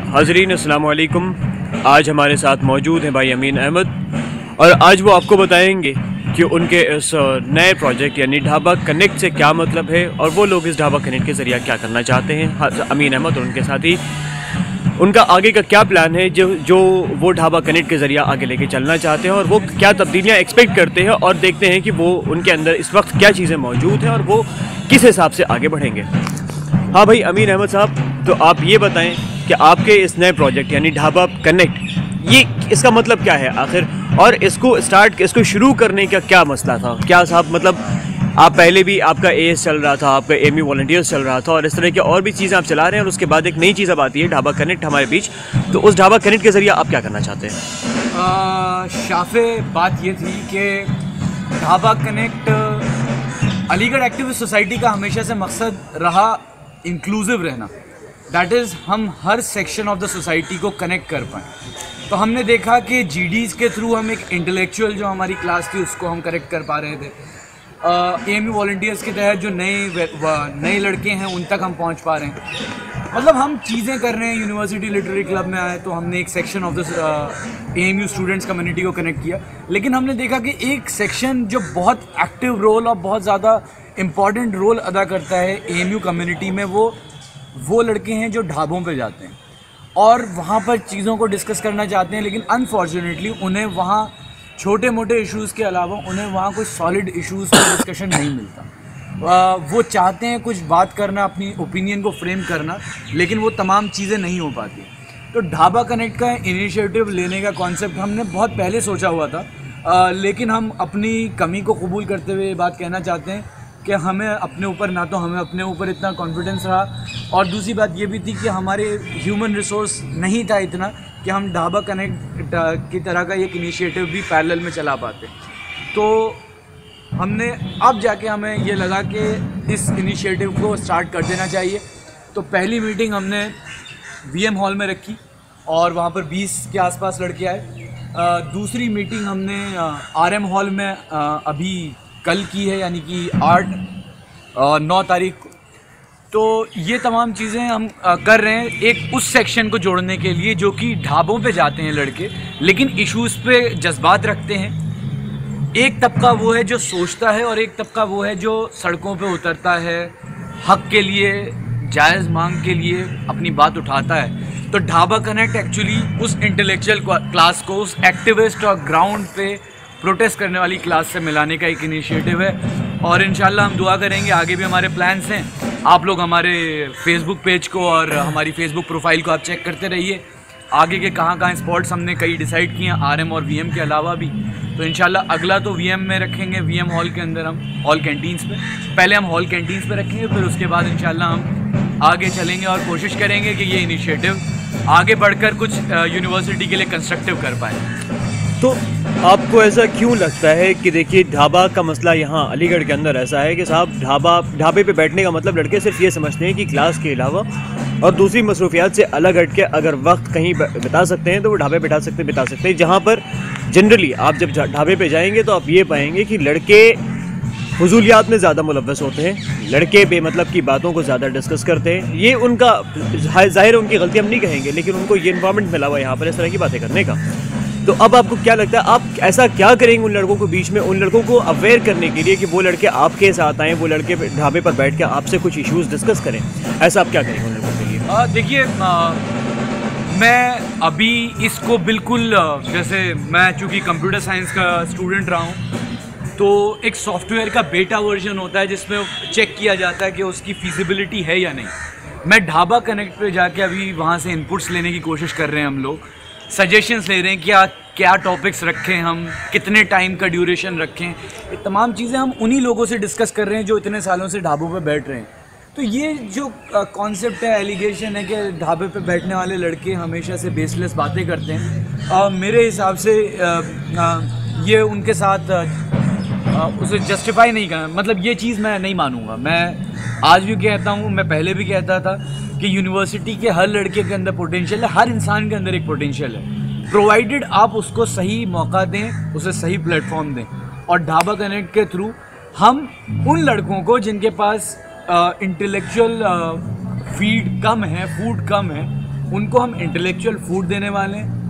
हाज़रीन अस्सलाम वालेकुम। आज हमारे साथ मौजूद हैं भाई अमीन अहमद और आज वो आपको बताएंगे कि उनके इस नए प्रोजेक्ट यानी ढाबा कनेक्ट से क्या मतलब है और वो लोग इस ढाबा कनेक्ट के ज़रिए क्या करना चाहते हैं। अमीन अहमद और उनके साथ ही उनका आगे का क्या प्लान है जो वो ढाबा कनेक्ट के ज़रिए आगे लेके चलना चाहते हैं और वो क्या तब्दीलियाँ एक्सपेक्ट करते हैं और देखते हैं कि वो उनके अंदर इस वक्त क्या चीज़ें मौजूद हैं और वो किस हिसाब से आगे बढ़ेंगे। हाँ भाई अमीन अहमद साहब, तो आप ये बताएं कि आपके इस नए प्रोजेक्ट यानी ढाबा कनेक्ट, ये इसका मतलब क्या है आखिर, और इसको शुरू करने का क्या मसला था? क्या साहब मतलब आप पहले भी आपका एएस चल रहा था, आपका एएमयू वॉलंटियर्स चल रहा था और इस तरह की और भी चीज़ें आप चला रहे हैं और उसके बाद एक नई चीज़ अब आती है ढाबा कनेक्ट हमारे बीच, तो उस ढाबा कनेक्ट के ज़रिए आप क्या करना चाहते हैं? शाफे बात ये थी कि dhaba connect Aligarh activist society का हमेशा से मकसद रहा इंक्लूसिव रहना। दैट इज़ हम हर सेक्शन ऑफ द सोसाइटी को कनेक्ट कर पाएँ। तो हमने देखा कि जीडीज़ के थ्रू हम एक इंटेलेक्चुअल जो हमारी क्लास थी उसको हम कनेक्ट कर पा रहे थे। एएमयू वॉलंटियर्स के तहत जो नए लड़के हैं उन तक हम पहुंच पा रहे हैं। मतलब हम चीज़ें कर रहे हैं। यूनिवर्सिटी लिटरेरी क्लब में आए तो हमने एक section of the AMU students community को कनेक्ट किया, लेकिन हमने देखा कि एक सेक्शन जो बहुत एक्टिव रोल और बहुत ज़्यादा इम्पॉर्टेंट रोल अदा करता है एएमयू कम्युनिटी में, वो लड़के हैं जो ढाबों पे जाते हैं और वहाँ पर चीज़ों को डिस्कस करना चाहते हैं, लेकिन अनफॉर्चुनेटली उन्हें वहाँ छोटे मोटे इश्यूज़ के अलावा उन्हें वहाँ कोई सॉलिड इश्यूज़ पर डिस्कशन नहीं मिलता। वो चाहते हैं कुछ बात करना, अपनी ओपिनियन को फ्रेम करना, लेकिन वो तमाम चीज़ें नहीं हो पाती। तो ढाबा कनेक्ट का इनिशिएटिव लेने का कॉन्सेप्ट हमने बहुत पहले सोचा हुआ था, लेकिन हम अपनी कमी को कबूल करते हुए ये बात कहना चाहते हैं कि हमें अपने ऊपर इतना कॉन्फिडेंस रहा और दूसरी बात ये भी थी कि हमारे ह्यूमन रिसोर्स नहीं था इतना कि हम ढाबा कनेक्ट की तरह का एक इनिशिएटिव भी पैरेलल में चला पाते। तो हमने अब जाके हमें ये लगा कि इस इनिशिएटिव को स्टार्ट कर देना चाहिए। तो पहली मीटिंग हमने वीएम हॉल में रखी और वहाँ पर 20 के आसपास लड़के आए। दूसरी मीटिंग हमने आरएम हॉल में अभी कल की है, यानी कि 9 तारीख को। तो ये तमाम चीज़ें हम कर रहे हैं एक उस सेक्शन को जोड़ने के लिए जो कि ढाबों पे जाते हैं लड़के, लेकिन इश्यूज़ पे जज्बात रखते हैं। एक तबका वो है जो सोचता है और एक तबका वो है जो सड़कों पे उतरता है, हक के लिए, जायज़ मांग के लिए अपनी बात उठाता है। तो ढाबा कनेक्ट एक्चुअली उस इंटेलेक्चुअल क्लास को उस एक्टिविस्ट और ग्राउंड पे प्रोटेस्ट करने वाली क्लास से मिलाने का एक इनिशिएटिव है और इंशाल्लाह हम दुआ करेंगे। आगे भी हमारे प्लान्स हैं। आप लोग हमारे फेसबुक पेज को और हमारी फेसबुक प्रोफाइल को आप चेक करते रहिए। आगे के कहाँ स्पॉट्स हमने कई डिसाइड किए हैं आरएम और वीएम के अलावा भी। तो इंशाल्लाह अगला तो वीएम में रखेंगे, वीएम हॉल के अंदर हम हॉल कैंटीन्स पे, पहले हम हॉल कैंटीन्स पे रखेंगे, फिर उसके बाद इंशाल्लाह हम आगे चलेंगे और कोशिश करेंगे कि ये इनिशिएटिव आगे बढ़कर कुछ यूनिवर्सिटी के लिए कंस्ट्रक्टिव कर पाए। तो आपको ऐसा क्यों लगता है कि देखिए ढाबा का मसला यहाँ अलीगढ़ के अंदर ऐसा है कि साहब ढाबे पे बैठने का मतलब लड़के सिर्फ ये समझते हैं कि क्लास के अलावा और दूसरी मसरूफियात से अलग हट के अगर वक्त कहीं बिता सकते हैं तो वो ढाबे बिता सकते हैं, जहाँ पर जनरली आप जब ढाबे पे जाएंगे तो आप ये पाएंगे कि लड़के फजूलियात में ज़्यादा मुलव्वस होते हैं, लड़के बेमतलब की बातों को ज़्यादा डिस्कस करते हैं। ये उनका ज़ाहिर है, उनकी गलती हम नहीं कहेंगे, लेकिन उनको ये इन्वायरमेंट मिला हुआ यहाँ पर इस तरह की बातें करने का। तो अब आपको क्या लगता है, आप ऐसा क्या करेंगे उन लड़कों को बीच में, उन लड़कों को अवेयर करने के लिए कि वो लड़के आपके साथ आएँ, वो लड़के ढाबे पर बैठ के आपसे कुछ इश्यूज़ डिस्कस करें? ऐसा आप क्या करेंगे उन लड़कों के लिए? देखिए, मैं अभी इसको बिल्कुल, जैसे मैं चूँकि कंप्यूटर साइंस का स्टूडेंट रहा हूँ, तो एक सॉफ्टवेयर का बेटा वर्जन होता है जिसमें चेक किया जाता है कि उसकी फिजिबिलिटी है या नहीं। मैं ढाबा कनेक्ट पे जाके अभी वहाँ से इनपुट्स लेने की कोशिश कर रहे हैं। हम लोग सजेशंस ले रहे हैं क्या टॉपिक्स रखें, हम कितने टाइम का ड्यूरेशन रखें, ये तमाम चीज़ें हम उन्हीं लोगों से डिस्कस कर रहे हैं जो इतने सालों से ढाबों पे बैठ रहे हैं। तो ये जो कॉन्सेप्ट है, एलिगेशन है कि ढाबे पे बैठने वाले लड़के हमेशा से बेसलेस बातें करते हैं, मेरे हिसाब से ये उनके साथ उसे जस्टिफाई नहीं करना, मतलब ये चीज़ मैं नहीं मानूंगा। मैं आज भी कहता हूँ, मैं पहले भी कहता था कि यूनिवर्सिटी के हर लड़के के अंदर पोटेंशियल है, हर इंसान के अंदर एक पोटेंशियल है, प्रोवाइडेड आप उसको सही मौका दें, उसे सही प्लेटफॉर्म दें। और ढाबा कनेक्ट के थ्रू हम उन लड़कों को जिनके पास इंटेलेक्चुअल फीड कम है, फूड कम है, उनको हम इंटेलेक्चुअल फूड देने वाले हैं,